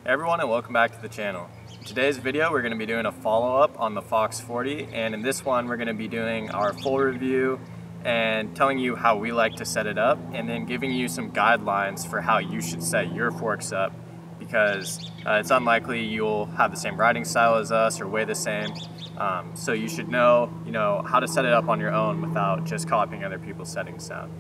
Hey everyone, and welcome back to the channel. In today's video we're going to be doing a follow-up on the Fox 40, and in this one we're going to be doing our full review and telling you how we like to set it up, and then giving you some guidelines for how you should set your forks up, because it's unlikely you'll have the same riding style as us or weigh the same. So you should know how to set it up on your own without just copying other people's settings down.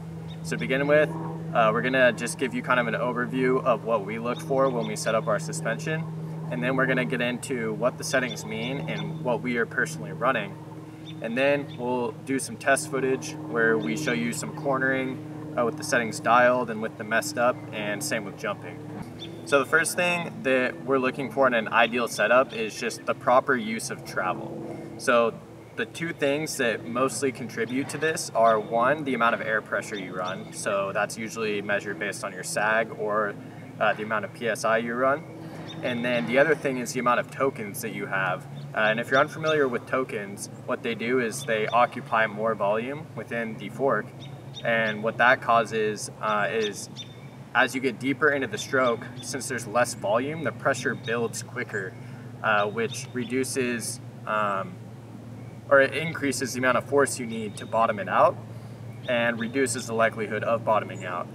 So to begin with, we're gonna just give you kind of an overview of what we look for when we set up our suspension, and then we're gonna get into what the settings mean and what we are personally running. And then we'll do some test footage where we show you some cornering with the settings dialed and with the messed up, and same with jumping. So the first thing that we're looking for in an ideal setup is just the proper use of travel. So the two things that mostly contribute to this are, one, the amount of air pressure you run. So that's usually measured based on your sag or the amount of PSI you run. And then the other thing is the amount of tokens that you have. And if you're unfamiliar with tokens, what they do is they occupy more volume within the fork. And what that causes is, as you get deeper into the stroke, since there's less volume, the pressure builds quicker, which reduces or it increases the amount of force you need to bottom it out and reduces the likelihood of bottoming out.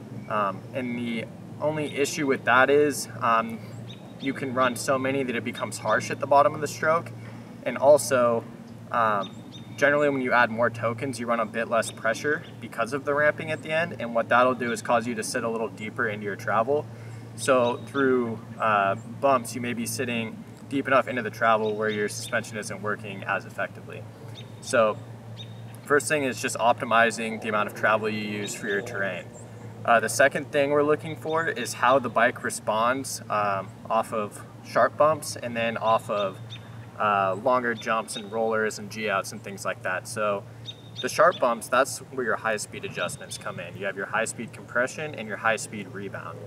And the only issue with that is you can run so many that it becomes harsh at the bottom of the stroke. And also, generally when you add more tokens, you run a bit less pressure because of the ramping at the end. And what that'll do is cause you to sit a little deeper into your travel. So through bumps, you may be sitting deep enough into the travel where your suspension isn't working as effectively. So first thing is just optimizing the amount of travel you use for your terrain. The second thing we're looking for is how the bike responds off of sharp bumps and then off of longer jumps and rollers and G-outs and things like that. So the sharp bumps, that's where your high-speed adjustments come in. You have your high-speed compression and your high-speed rebound.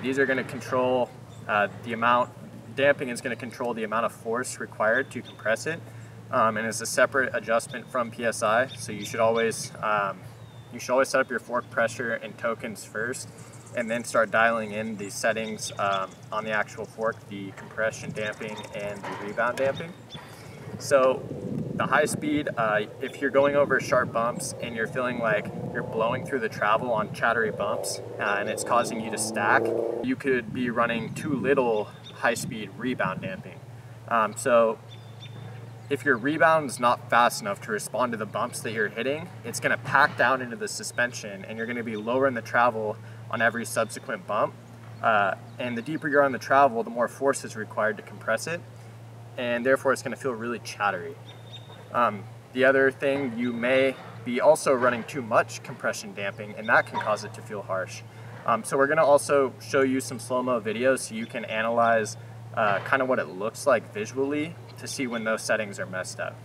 These are going to control the amount. Damping is going to control the amount of force required to compress it, and it's a separate adjustment from PSI. So you should always set up your fork pressure and tokens first, and then start dialing in the settings on the actual fork, the compression damping and the rebound damping. So the high speed, if you're going over sharp bumps and you're feeling like you're blowing through the travel on chattery bumps and it's causing you to stack, you could be running too little high-speed rebound damping. So if your rebound is not fast enough to respond to the bumps that you're hitting, it's going to pack down into the suspension and you're going to be lowering the travel on every subsequent bump. And the deeper you're on the travel, the more force is required to compress it, and therefore it's going to feel really chattery. The other thing, you may be also running too much compression damping, and that can cause it to feel harsh. So we're going to also show you some slow-mo videos so you can analyze kind of what it looks like visually to see when those settings are messed up.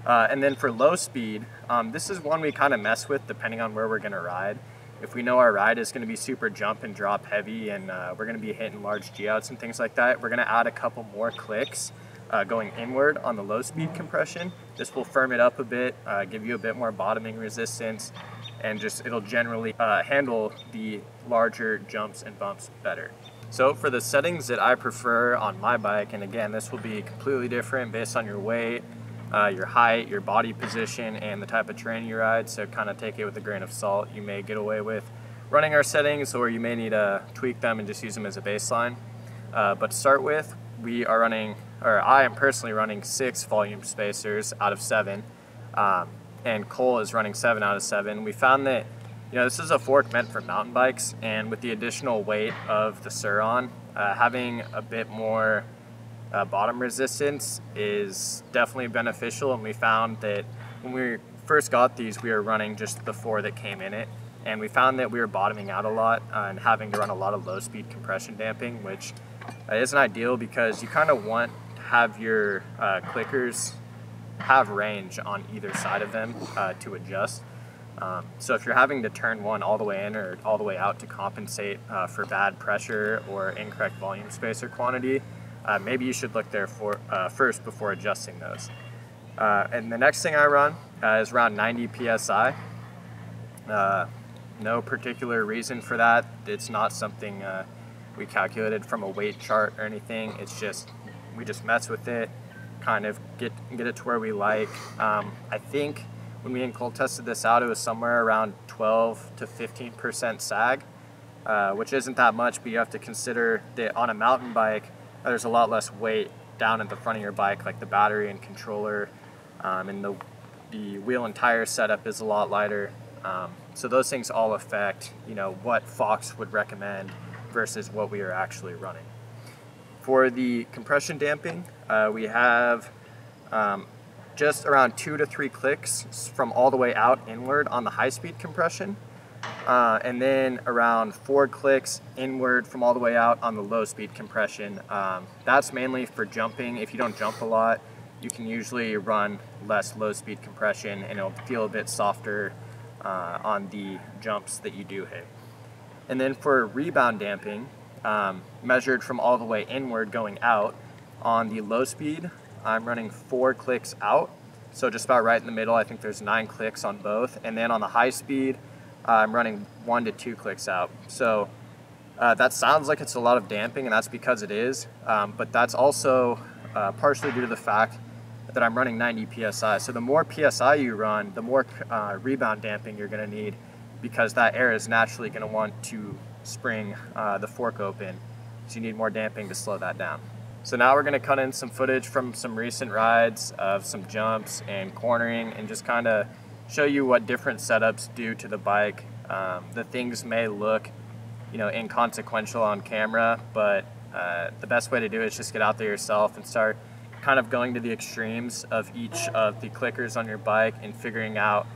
And then for low speed, this is one we kind of mess with depending on where we're going to ride. If we know our ride is going to be super jump and drop heavy and we're going to be hitting large G-outs and things like that, we're going to add a couple more clicks going inward on the low speed compression. This will firm it up a bit, give you a bit more bottoming resistance, and just it'll generally handle the larger jumps and bumps better. So for the settings that I prefer on my bike, and again this will be completely different based on your weight, your height, your body position, and the type of terrain you ride, so kind of take it with a grain of salt. You may get away with running our settings, or you may need to tweak them and just use them as a baseline. But to start with, we are running, or I am personally running 6 volume spacers out of 7. And Cole is running 7 out of 7. We found that this is a fork meant for mountain bikes, and with the additional weight of the Sur-On, having a bit more bottom resistance is definitely beneficial. And we found that when we first got these, we were running just the 4 that came in it, and we found that we were bottoming out a lot and having to run a lot of low speed compression damping, which isn't ideal because you kind of want to have your clickers have range on either side of them to adjust. So if you're having to turn one all the way in or all the way out to compensate for bad pressure or incorrect volume spacer quantity, maybe you should look there first before adjusting those. And the next thing I run is around 90 PSI. No particular reason for that. It's not something we calculated from a weight chart or anything. It's just, we just mess with it, kind of get it to where we like. I think when me and Cole tested this out, it was somewhere around 12 to 15% sag, which isn't that much, but you have to consider that on a mountain bike, there's a lot less weight down at the front of your bike, like the battery and controller, and the wheel and tire setup is a lot lighter. So those things all affect, you know, what Fox would recommend versus what we are actually running. For the compression damping, we have just around 2 to 3 clicks from all the way out inward on the high-speed compression, and then around 4 clicks inward from all the way out on the low-speed compression. That's mainly for jumping. If you don't jump a lot, you can usually run less low-speed compression and it'll feel a bit softer on the jumps that you do hit. And then for rebound damping, measured from all the way inward going out, on the low speed, I'm running 4 clicks out, so just about right in the middle. I think there's 9 clicks on both. And then on the high speed, I'm running 1 to 2 clicks out. So that sounds like it's a lot of damping, and that's because it is, but that's also partially due to the fact that I'm running 90 PSI. So the more PSI you run, the more rebound damping you're gonna need, because that air is naturally gonna want to spring the fork open. So you need more damping to slow that down. So now we're gonna cut in some footage from some recent rides of some jumps and cornering, and just kind of show you what different setups do to the bike. The things may look, you know, inconsequential on camera, but the best way to do it is just get out there yourself and start kind of going to the extremes of each of the clickers on your bike and figuring out,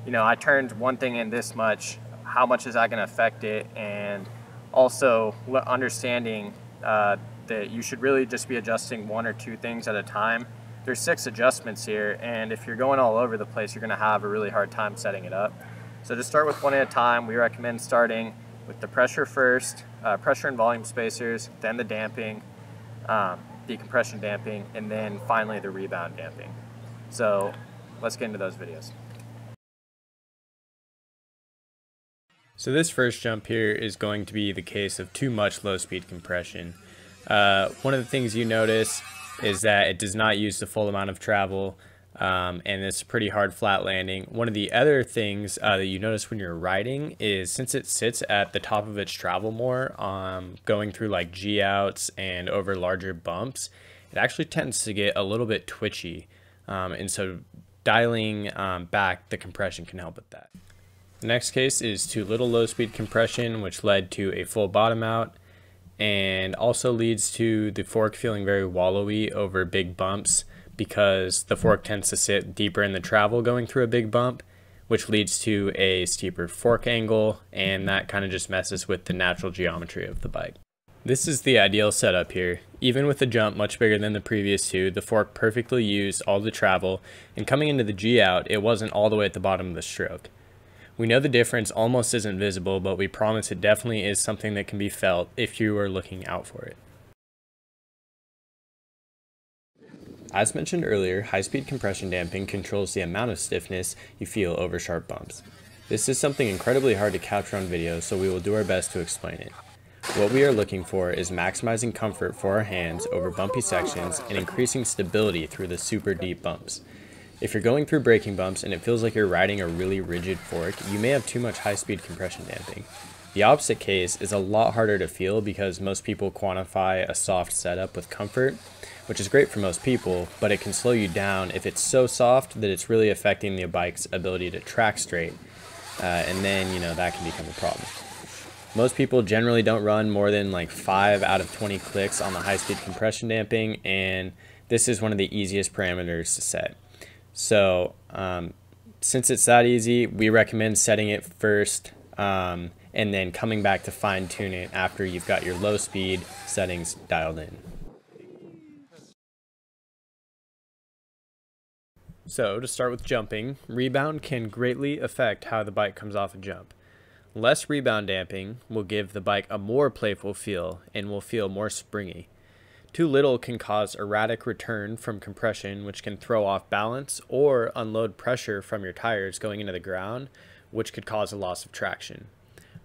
you know, I turned one thing in this much, how much is that going to affect it? And also understanding that you should really just be adjusting 1 or 2 things at a time. There's 6 adjustments here, and if you're going all over the place, you're going to have a really hard time setting it up. So to start with 1 at a time, we recommend starting with the pressure first, pressure and volume spacers, then the damping, the compression damping, and then finally the rebound damping. So let's get into those videos. So this first jump here is going to be the case of too much low speed compression. One of the things you notice is that it does not use the full amount of travel, and it's a pretty hard flat landing. One of the other things that you notice when you're riding is, since it sits at the top of its travel more, going through like G-outs and over larger bumps, it actually tends to get a little bit twitchy, and so dialing back the compression can help with that. The next case is too little low speed compression, which led to a full bottom out, and also leads to the fork feeling very wallowy over big bumps, because the fork tends to sit deeper in the travel going through a big bump, which leads to a steeper fork angle, and that kind of just messes with the natural geometry of the bike. This is the ideal setup here. Even with a jump much bigger than the previous 2, the fork perfectly used all the travel, and coming into the G-out, it wasn't all the way at the bottom of the stroke. We know the difference almost isn't visible, but we promise it definitely is something that can be felt if you are looking out for it. As mentioned earlier, high-speed compression damping controls the amount of stiffness you feel over sharp bumps. This is something incredibly hard to capture on video, so we will do our best to explain it. What we are looking for is maximizing comfort for our hands over bumpy sections and increasing stability through the super deep bumps. If you're going through braking bumps and it feels like you're riding a really rigid fork, you may have too much high-speed compression damping. The opposite case is a lot harder to feel, because most people quantify a soft setup with comfort, which is great for most people, but it can slow you down if it's so soft that it's really affecting the bike's ability to track straight, and then, you know, that can become a problem. Most people generally don't run more than like 5 out of 20 clicks on the high-speed compression damping, and this is one of the easiest parameters to set. So since it's that easy, we recommend setting it first, and then coming back to fine tune it after you've got your low speed settings dialed in. So to start with jumping, rebound can greatly affect how the bike comes off a jump. Less rebound damping will give the bike a more playful feel and will feel more springy. Too little can cause erratic return from compression, which can throw off balance or unload pressure from your tires going into the ground, which could cause a loss of traction.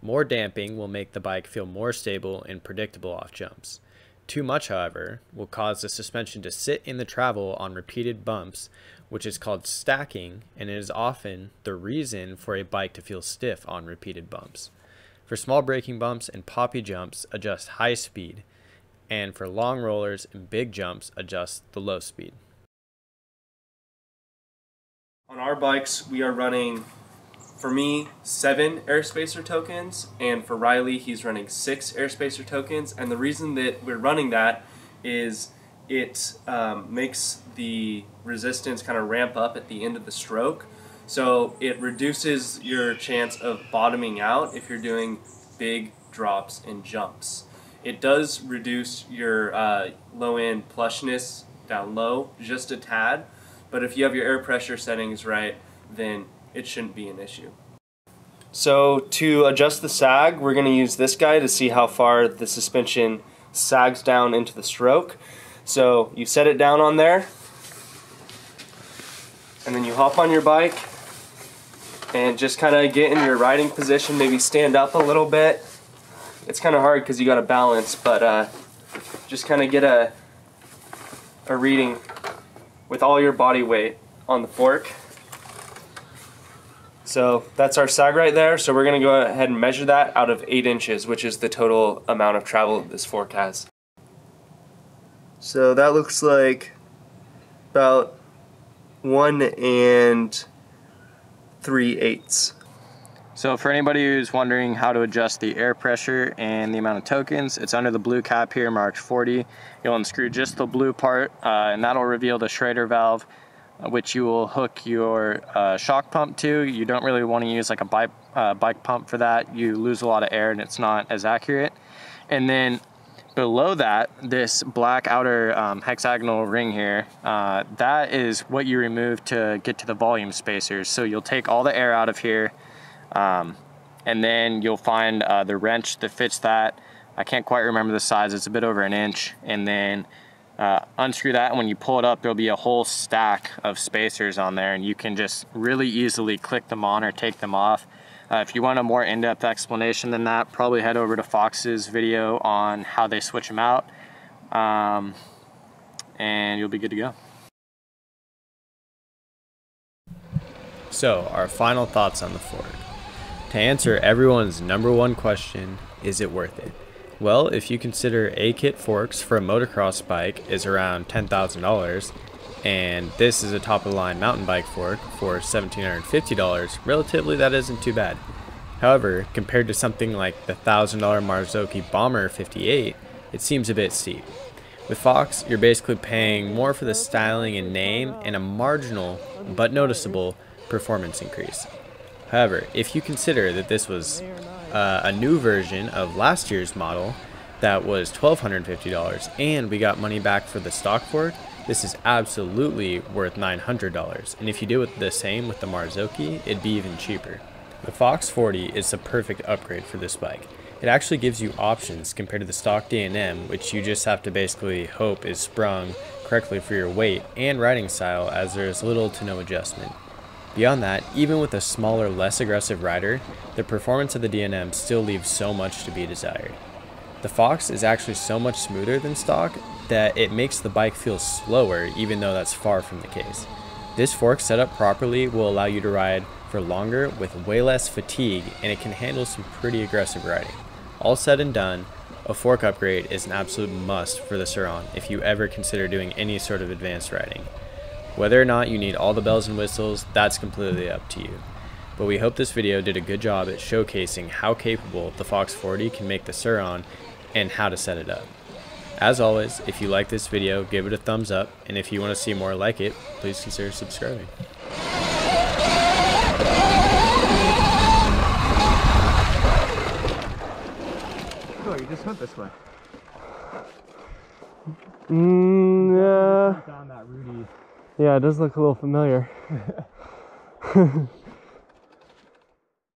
More damping will make the bike feel more stable and predictable off jumps. Too much, however, will cause the suspension to sit in the travel on repeated bumps, which is called stacking, and it is often the reason for a bike to feel stiff on repeated bumps. For small braking bumps and poppy jumps, adjust high speed, and for long rollers and big jumps, adjust the low speed. On our bikes, we are running, for me, 7 airspacer tokens, and for Riley, he's running 6 airspacer tokens. And the reason that we're running that is it makes the resistance kind of ramp up at the end of the stroke. So it reduces your chance of bottoming out if you're doing big drops and jumps. It does reduce your low-end plushness down low just a tad, but if you have your air pressure settings right, then it shouldn't be an issue. So to adjust the sag, we're going to use this guy to see how far the suspension sags down into the stroke. So you set it down on there, and then you hop on your bike and just kind of get in your riding position, maybe stand up a little bit. It's kind of hard because you got to balance, but just kind of get a reading with all your body weight on the fork. So that's our sag right there. So we're going to go ahead and measure that out of 8 inches, which is the total amount of travel this fork has. So that looks like about 1 3/8. So for anybody who's wondering how to adjust the air pressure and the amount of tokens, it's under the blue cap here marked 40. You'll unscrew just the blue part and that'll reveal the Schrader valve, which you will hook your shock pump to. You don't really want to use like a bike pump for that. You lose a lot of air and it's not as accurate. And then below that, this black outer hexagonal ring here, that is what you remove to get to the volume spacers. So you'll take all the air out of here, and then you'll find the wrench that fits that. I can't quite remember the size, it's a bit over an inch. And then unscrew that, and when you pull it up, there'll be a whole stack of spacers on there, and you can just really easily click them on or take them off. If you want a more in-depth explanation than that, probably head over to Fox's video on how they switch them out, and you'll be good to go. So, our final thoughts on the fork. To answer everyone's #1 question, is it worth it? Well, if you consider A-kit forks for a motocross bike is around $10,000, and this is a top-of-the-line mountain bike fork for $1,750, relatively that isn't too bad. However, compared to something like the $1,000 Marzocchi Bomber 58, it seems a bit steep. With Fox, you're basically paying more for the styling and name and a marginal but noticeable performance increase. However, if you consider that this was a new version of last year's model that was $1,250 and we got money back for the stock fork, this is absolutely worth $900, and if you do it the same with the Marzocchi, it'd be even cheaper. The Fox 40 is the perfect upgrade for this bike. It actually gives you options compared to the stock D&M, which you just have to basically hope is sprung correctly for your weight and riding style, as there is little to no adjustment. Beyond that, even with a smaller, less aggressive rider, the performance of the D&M still leaves so much to be desired. The Fox is actually so much smoother than stock that it makes the bike feel slower, even though that's far from the case. This fork set up properly will allow you to ride for longer with way less fatigue, and it can handle some pretty aggressive riding. All said and done, a fork upgrade is an absolute must for the Sur-Ron if you ever consider doing any sort of advanced riding. Whether or not you need all the bells and whistles, that's completely up to you. But we hope this video did a good job at showcasing how capable the Fox 40 can make the Sur-Ron and how to set it up. As always, if you like this video, give it a thumbs up, and if you want to see more like it, please consider subscribing. Oh, you just went this way. Yeah. Down that Rudy. Yeah, it does look a little familiar.